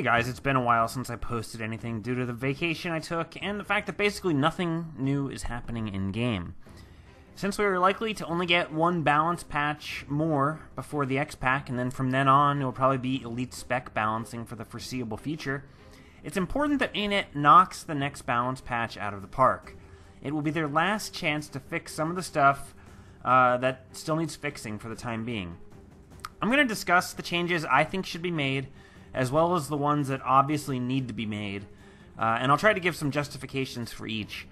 Hey guys, it's been a while since I posted anything due to the vacation I took and the fact that basically nothing new is happening in-game. Since we are likely to only get one balance patch more before the X-Pack, and then from then on it will probably be elite spec balancing for the foreseeable future, it's important that ANET knocks the next balance patch out of the park. It will be their last chance to fix some of the stuff that still needs fixing for the time being. I'm going to discuss the changes I think should be made, as well as the ones that obviously need to be made, and I'll try to give some justifications for each.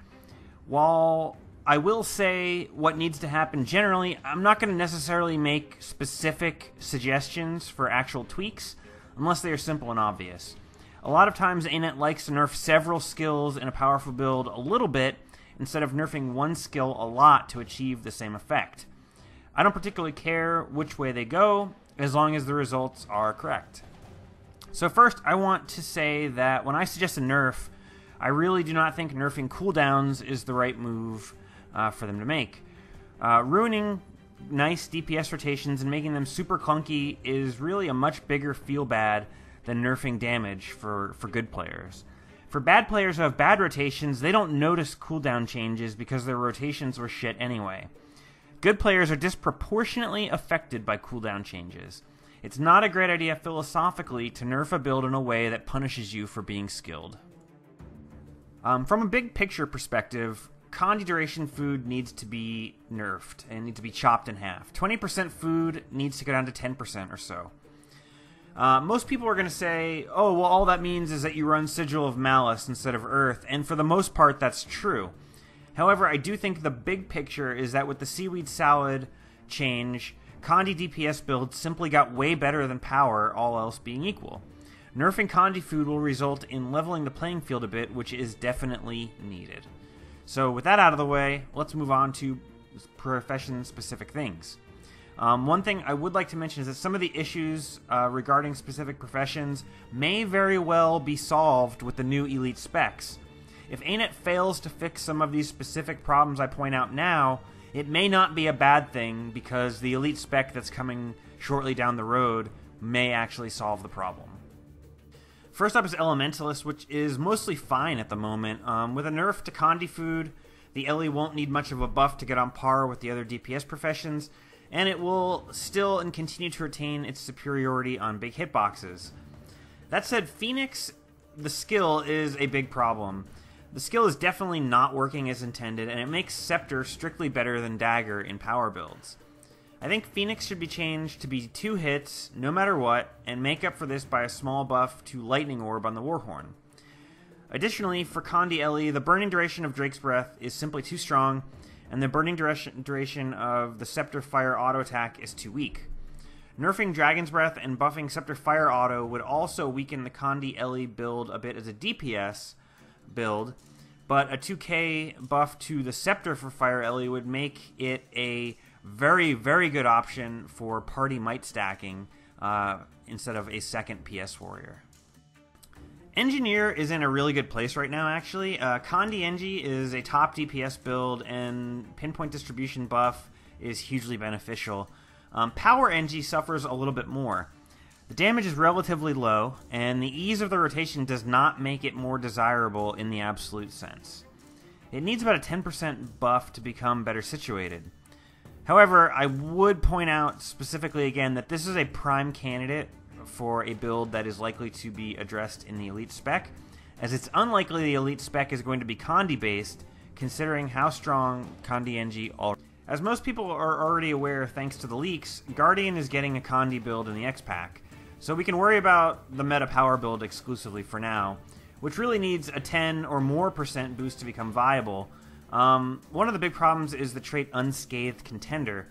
While I will say what needs to happen generally, I'm not going to necessarily make specific suggestions for actual tweaks, unless they are simple and obvious. A lot of times ANET likes to nerf several skills in a powerful build a little bit, instead of nerfing one skill a lot to achieve the same effect. I don't particularly care which way they go, as long as the results are correct. So first, I want to say that when I suggest a nerf, I really do not think nerfing cooldowns is the right move for them to make. Ruining nice DPS rotations and making them super clunky is really a much bigger feel-bad than nerfing damage for good players. For bad players who have bad rotations, they don't notice cooldown changes because their rotations were shit anyway. Good players are disproportionately affected by cooldown changes. It's not a great idea philosophically to nerf a build in a way that punishes you for being skilled. From a big picture perspective, Condi duration food needs to be nerfed and needs to be chopped in half. 20% food needs to go down to 10% or so. Most people are going to say, oh, well, all that means is that you run Sigil of Malice instead of Earth, and for the most part, that's true. However, I do think the big picture is that with the Seaweed Salad change, Condi DPS builds simply got way better than power, all else being equal. Nerfing Condi food will result in leveling the playing field a bit, which is definitely needed. So with that out of the way, let's move on to profession-specific things. One thing I would like to mention is that some of the issues regarding specific professions may very well be solved with the new elite specs. If ANET fails to fix some of these specific problems I point out now, it may not be a bad thing because the elite spec that's coming shortly down the road may actually solve the problem. First up is Elementalist, which is mostly fine at the moment. With a nerf to Condi food, the Ellie won't need much of a buff to get on par with the other DPS professions, and it will still and continue to retain its superiority on big hitboxes. That said, Phoenix, the skill, is a big problem. The skill is definitely not working as intended, and it makes Scepter strictly better than Dagger in power builds. I think Phoenix should be changed to be 2 hits, no matter what, and make up for this by a small buff to Lightning Orb on the Warhorn. Additionally, for Condi Ellie, the burning duration of Drake's Breath is simply too strong, and the burning duration of the Scepter Fire auto attack is too weak. Nerfing Dragon's Breath and buffing Scepter Fire auto would also weaken the Condi Ellie build a bit as a DPS build, but a 2k buff to the Scepter for Fire Ellie would make it a very, very good option for party might stacking instead of a second PS Warrior. Engineer is in a really good place right now, actually. Condi Engi is a top DPS build, and pinpoint distribution buff is hugely beneficial. Power Engi suffers a little bit more. The damage is relatively low, and the ease of the rotation does not make it more desirable in the absolute sense. It needs about a 10% buff to become better situated. However, I would point out specifically again that this is a prime candidate for a build that is likely to be addressed in the elite spec, as it's unlikely the elite spec is going to be Condi based, considering how strong Condi Engi already. As most people are already aware thanks to the leaks, Guardian is getting a Condi build in the X-Pack. So we can worry about the meta power build exclusively for now, which really needs a 10 or more % boost to become viable. One of the big problems is the trait Unscathed Contender.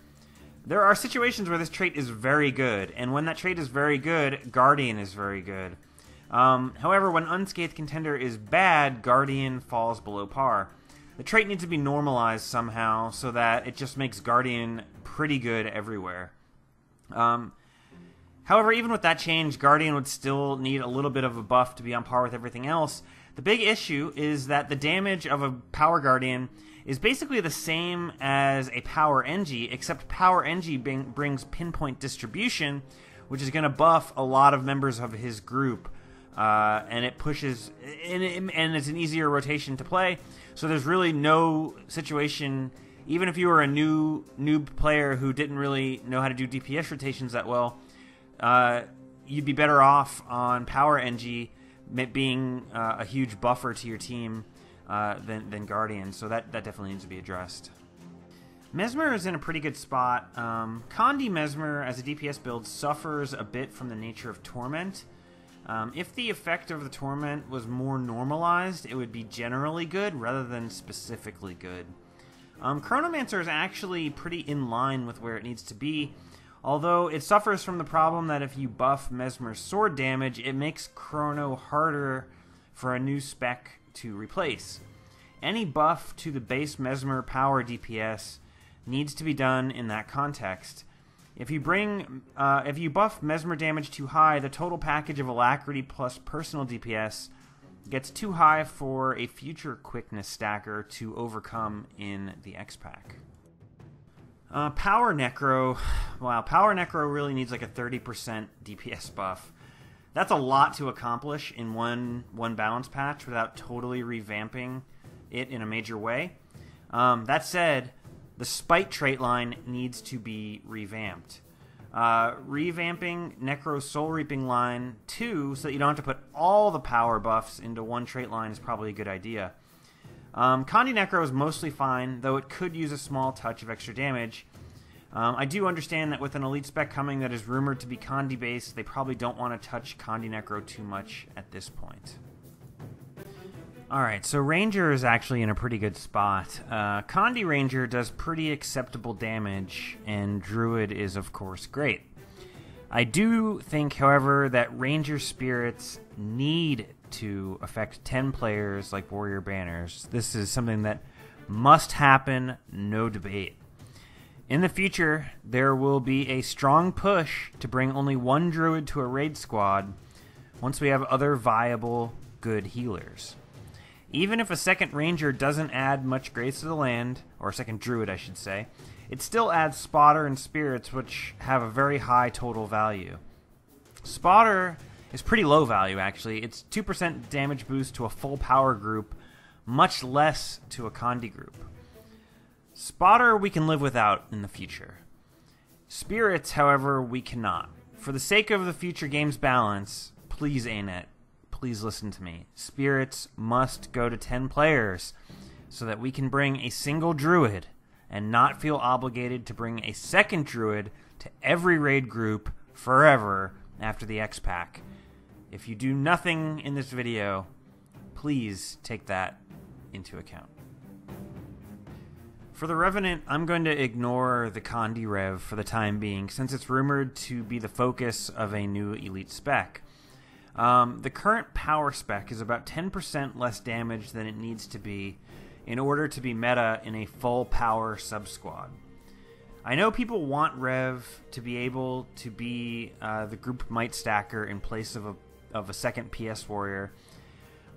There are situations where this trait is very good, and when that trait is very good, Guardian is very good. However, when Unscathed Contender is bad, Guardian falls below par. The trait needs to be normalized somehow so that it just makes Guardian pretty good everywhere. However, even with that change, Guardian would still need a little bit of a buff to be on par with everything else. The big issue is that the damage of a Power Guardian is basically the same as a Power Engi, except Power Engi brings pinpoint distribution, which is going to buff a lot of members of his group. and it pushes, and it's an easier rotation to play. So there's really no situation, even if you were a noob player who didn't really know how to do DPS rotations that well, you'd be better off on Power NG being a huge buffer to your team than Guardian. So that definitely needs to be addressed. Mesmer is in a pretty good spot. Condi Mesmer as a DPS build suffers a bit from the nature of Torment. If the effect of the Torment was more normalized, it would be generally good rather than specifically good. Chronomancer is actually pretty in line with where it needs to be, although it suffers from the problem that if you buff Mesmer's sword damage, it makes Chrono harder for a new spec to replace. Any buff to the base Mesmer power DPS needs to be done in that context. If you buff Mesmer damage too high, the total package of Alacrity plus personal DPS gets too high for a future quickness stacker to overcome in the X-Pack. Power Necro. Wow, Power Necro really needs like a 30% DPS buff. That's a lot to accomplish in one balance patch without totally revamping it in a major way. That said, the Spite trait line needs to be revamped. Revamping Necro's Soul Reaping line too, so that you don't have to put all the power buffs into one trait line, is probably a good idea. Condi Necro is mostly fine, though it could use a small touch of extra damage. I do understand that with an elite spec coming that is rumored to be Condi based, they probably don't want to touch Condi Necro too much at this point. Alright, so Ranger is actually in a pretty good spot. Condi Ranger does pretty acceptable damage, and Druid is of course great. I do think, however, that Ranger spirits need to affect 10 players like Warrior Banners. This is something that must happen, no debate. In the future, there will be a strong push to bring only one Druid to a raid squad once we have other viable, good healers. Even if a second Ranger doesn't add much grace to the land, or a second Druid I should say, it still adds Spotter and Spirits, which have a very high total value. Spotter is pretty low value actually. It's 2% damage boost to a full power group, much less to a Condi group. Spotter we can live without in the future. Spirits, however, we cannot. For the sake of the future game's balance, please ANET, please listen to me. Spirits must go to 10 players so that we can bring a single Druid and not feel obligated to bring a second Druid to every raid group forever after the X-Pack. If you do nothing in this video, please take that into account. For the Revenant, I'm going to ignore the Condi Rev for the time being, since it's rumored to be the focus of a new elite spec. The current power spec is about 10% less damage than it needs to be in order to be meta in a full power sub-squad. I know people want Rev to be able to be the group might stacker in place of a second PS warrior,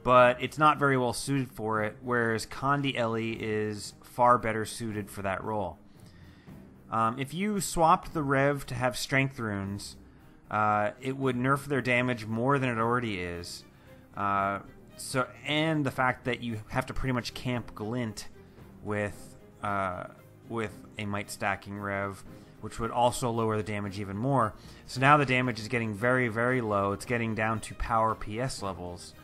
but it's not very well suited for it, whereas Condi Ellie is far better suited for that role. If you swapped the Rev to have strength runes, it would nerf their damage more than it already is. And the fact that you have to pretty much camp Glint with a might stacking Rev, which would also lower the damage even more. So now the damage is getting very, very low. It's getting down to power PS levels,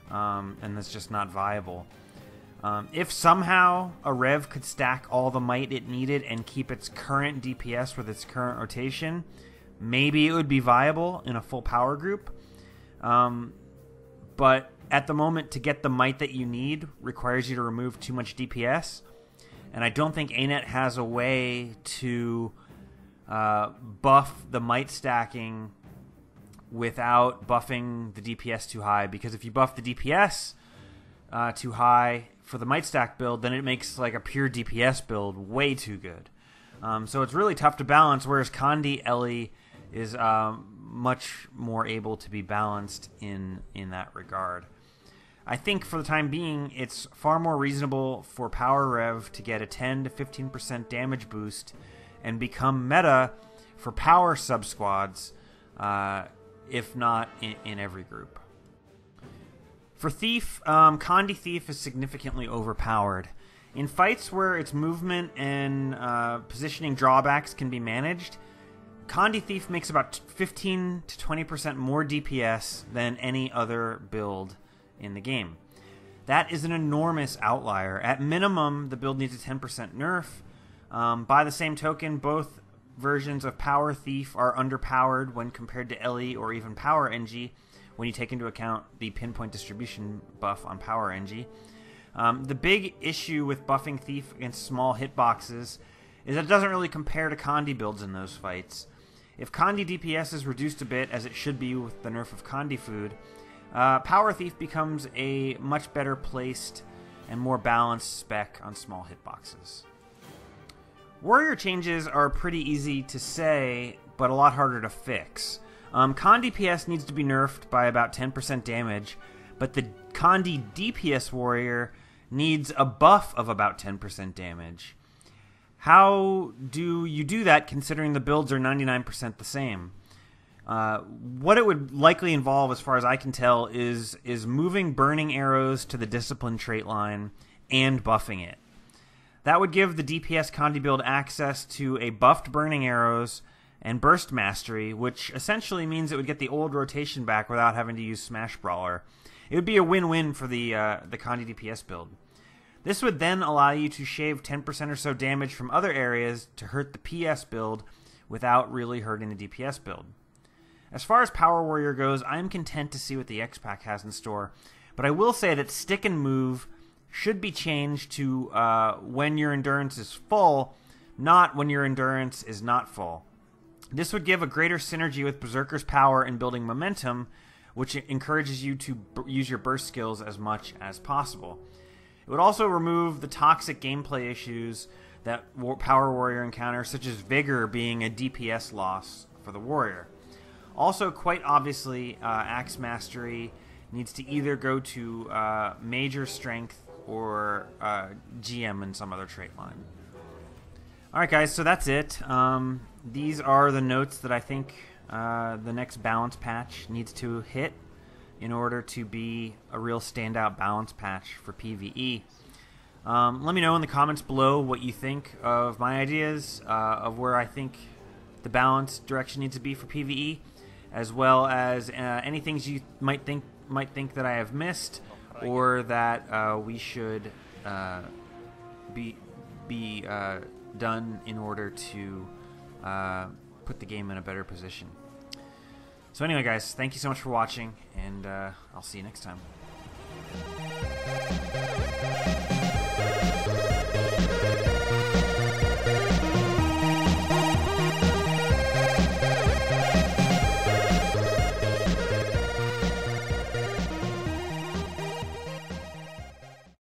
and that's just not viable. If somehow a Rev could stack all the might it needed and keep its current DPS with its current rotation, maybe it would be viable in a full power group. But at the moment, to get the might that you need requires you to remove too much DPS. And I don't think ANET has a way to buff the might stacking without buffing the DPS too high. Because if you buff the DPS too high for the might stack build, then it makes like a pure DPS build way too good. So it's really tough to balance, whereas Condi Ellie is much more able to be balanced in that regard. I think for the time being, it's far more reasonable for Power Rev to get a 10 to 15% damage boost and become meta for power sub-squads, if not in every group. For Thief, Condi Thief is significantly overpowered. In fights where its movement and positioning drawbacks can be managed, Condi Thief makes about 15 to 20% more DPS than any other build in the game. That is an enormous outlier. At minimum, the build needs a 10% nerf. By the same token, both versions of Power Thief are underpowered when compared to LE or even Power NG when you take into account the pinpoint distribution buff on Power NG. The big issue with buffing Thief against small hitboxes is that it doesn't really compare to Condi builds in those fights. If Condi DPS is reduced a bit, as it should be with the nerf of Condi Food, Power Thief becomes a much better placed and more balanced spec on small hitboxes. Warrior changes are pretty easy to say, but a lot harder to fix. Con DPS needs to be nerfed by about 10% damage, but the Condi DPS warrior needs a buff of about 10% damage. How do you do that considering the builds are 99% the same? What it would likely involve, as far as I can tell, is moving burning arrows to the discipline trait line and buffing it. That would give the DPS Condi build access to a buffed burning arrows and burst mastery, which essentially means it would get the old rotation back without having to use Smash Brawler. It would be a win-win for the Condi DPS build. This would then allow you to shave 10% or so damage from other areas to hurt the PS build without really hurting the DPS build. As far as Power Warrior goes, I am content to see what the X-Pack has in store, but I will say that Stick and Move should be changed to when your endurance is full, not when your endurance is not full. This would give a greater synergy with Berserker's power in building momentum, which encourages you to use your burst skills as much as possible. It would also remove the toxic gameplay issues that Power Warrior encounters, such as Vigor being a DPS loss for the Warrior. Also, quite obviously, Axe Mastery needs to either go to Major Strength or GM in some other trait line. Alright guys, so that's it. These are the notes that I think the next balance patch needs to hit in order to be a real standout balance patch for PvE. Let me know in the comments below what you think of my ideas, of where I think the balance direction needs to be for PvE, as well as any things you might think that I have missed, or that we should be done in order to put the game in a better position. So anyway, guys, thank you so much for watching, and I'll see you next time.